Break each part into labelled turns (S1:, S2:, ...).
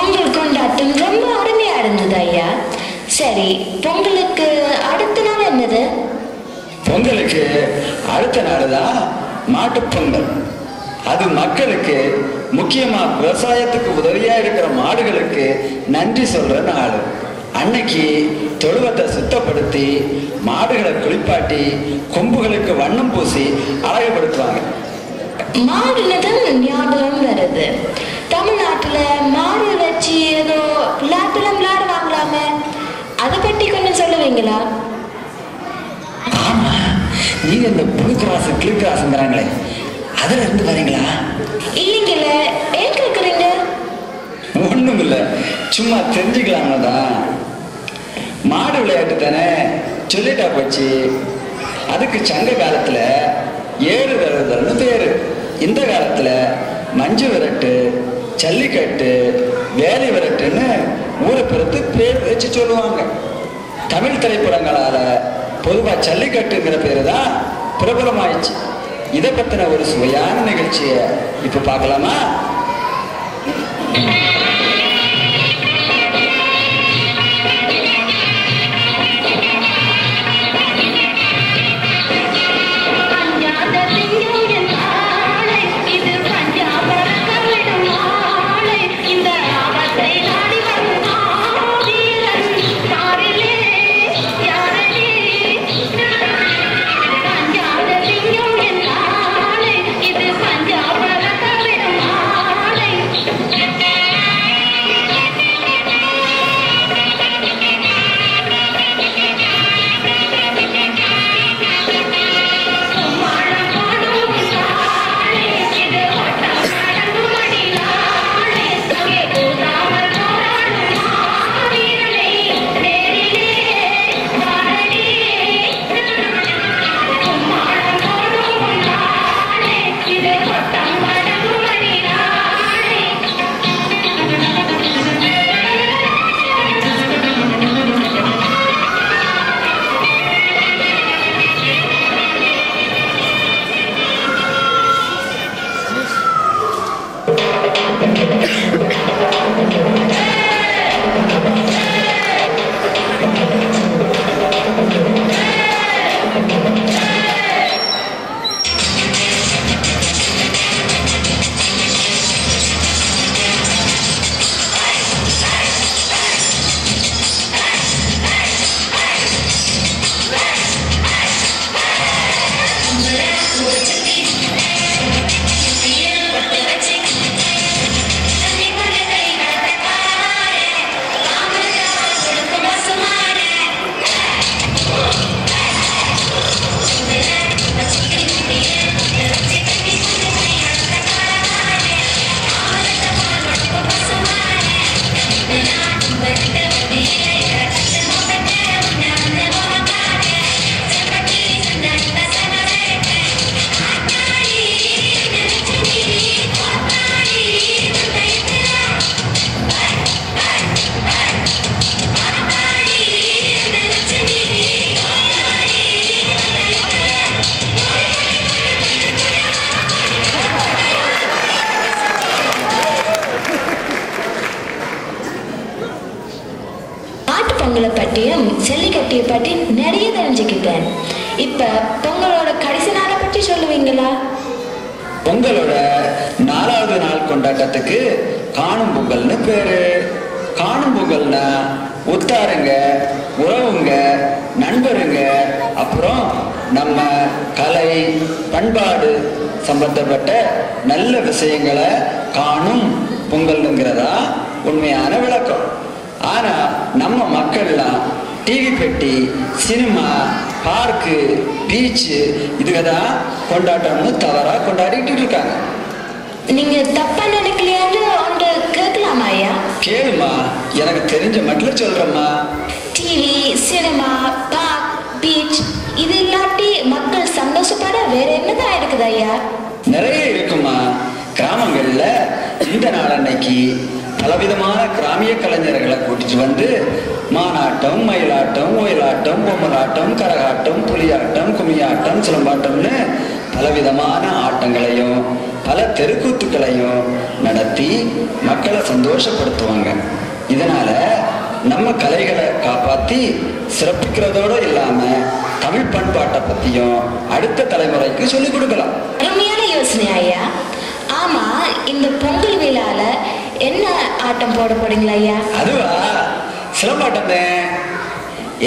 S1: பொங்கல் கொண்டாட்டம் ரொம்ப அருமையா இருந்தது ஐயா. சரி, பொங்கலுக்கு அடுத்த நாள் என்னது?
S2: பொங்கலுக்கு அடுத்த நாள் தான் மாட்டுப்பொங்கல். அது மக்களுக்கு, முக்கியமா விவசாயத்துக்கு உதவியா இருக்கிற மாடுகளுக்கு நன்றி சொல்ற நாள். அன்னைக்கு தொழுவத்தை சுத்தப்படுத்தி மாடுகளை குளிப்பாட்டி கொம்புகளுக்கு வண்ணம் பூசி அழகுபடுத்துவாங்க.
S1: மாடுனதும் ஞாபகம் வருது. தமிழ்நாட்டுல மாடு வச்சு ஏதோ விளையாட்டுலாம் விளையாடுவாங்களாமே, அதை பற்றி கொஞ்சம் சொல்லுவீங்களா?
S2: ஆமா, நீங்க இந்த புளு கிராஸ் கிளி கிராஸ்ங்கிறாங்களே, அதுல இருந்து வரீங்களா?
S1: இல்லைங்கல்ல, ஏன் கேட்குறீங்க?
S2: ஒண்ணும் இல்ல, சும்மா தெரிஞ்சுக்கலாம்தான். மாடு விளையாட்டு தானே, சொல்லிட்டா போச்சு. அதுக்கு சங்க காலத்துல ஏறு விரதல்னு பேரு. இந்த காலத்துல மஞ்சு விரட்டு, ஜல்லிக்கட்டு, வேலி விரட்டுன்னு ஊரை பிறத்து பேர் வச்சு சொல்லுவாங்க. தமிழ் திரைப்படங்களால பொதுவா ஜல்லிக்கட்டுங்கிற பேரு தான் பிரபலமாயிடுச்சு. இதை பத்தின ஒரு சுவையான நிகழ்ச்சியை இப்ப பார்க்கலாமா?
S1: பொங்கலை பற்றியும் ஜல்லிக்கட்டியை பற்றி நிறைய தெரிஞ்சுக்கிட்டேன். இப்ப பொங்கலோட கடைசி நாளை பற்றி சொல்லுவீங்களா?
S2: பொங்கலோட 4வது நாள் கொண்டாட்டத்துக்கு காணும் பொங்கல்னு பேரு. காணும் பொங்கல்னா உத்தாருங்க, உறவுங்க, நண்பருங்க, அப்புறம் நம்ம கலை பண்பாடு சம்பந்தப்பட்ட நல்ல விஷயங்களை காணும் பொங்கல்ங்கிறதா உண்மையான விளக்கம். ஆனா நம்ம மக்கள்லாம் டிவி பெட்டி, சினிமா, பார்க்கு, பீச்சு இதுதான் கொண்டாட்டம்னு தவறா கொண்டாடிட்டு இருக்காங்க.
S1: நீங்க தப்பா நினைக்கலையான்னு ஒன்று கேட்கலாமா ஐயா?
S2: கேளுமா, எனக்கு தெரிஞ்ச மட்டும் சொல்றேம்மா.
S1: டிவி, சினிமா, பார்க், பீச் இது இல்லாட்டி மக்கள் சந்தோஷப்பட வேற என்னதான் இருக்குது ஐயா?
S2: நிறைய இருக்குமா. கிராமங்கள்ல இந்த நாள் அன்னைக்கு பலவிதமான கிராமிய கலைஞர்களை கூட்டிட்டு வந்து மானாட்டம், மயிலாட்டம், ஒயிலாட்டம், பொம்மலாட்டம், கரகாட்டம், புலியாட்டம், கும்மியாட்டம், சிலம்பாட்டம்னு பலவிதமான ஆட்டங்களையும் பல தெருக்கூத்துக்களையும் நடத்தி மக்களை சந்தோஷப்படுத்துவாங்க. இதனால நம்ம கலைகளை காப்பாத்தி சிறப்பிக்கிறதோடு இல்லாம தமிழ் பண்பாட்டை பத்தியும் அடுத்த தலைமுறைக்கு சொல்லிக் கொடுக்கலாம்.
S1: அருமையான யோசனை ஐயா. ஆமா, இந்த பொங்கல் விழால என்ன ஆட்டம் போட போறீங்களா ஐயா?
S2: அதுவா, சிலம்பாட்டம்.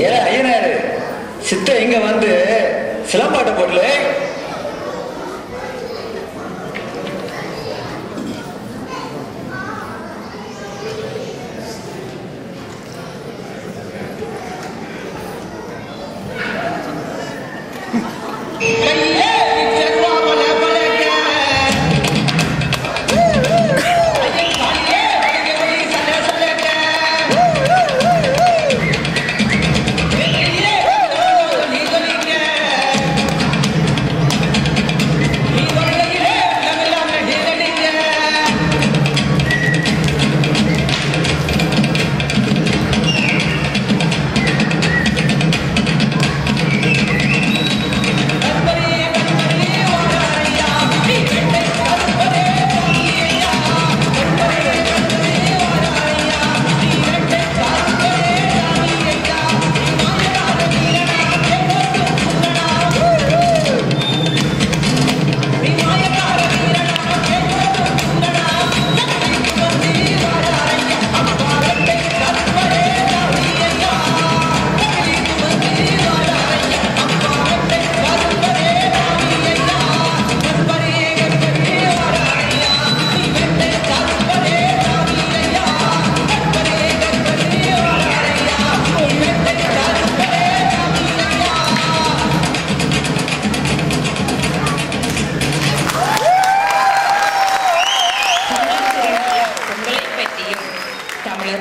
S2: ஐயனாரு சித்த இங்க வந்து சிலம்பாட்டம் போடல.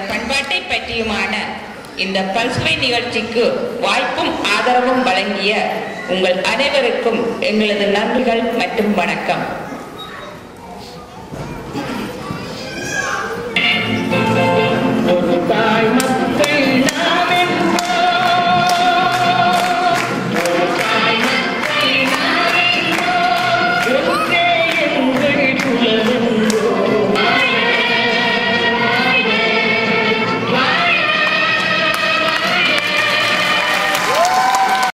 S3: பண்பாட்டை பற்றியுமான இந்த பல்சுவை நிகழ்ச்சிக்கு வாய்ப்பும் ஆதரவும் வழங்கிய உங்கள் அனைவருக்கும் எங்களது நன்றிகள் மற்றும் வணக்கம்.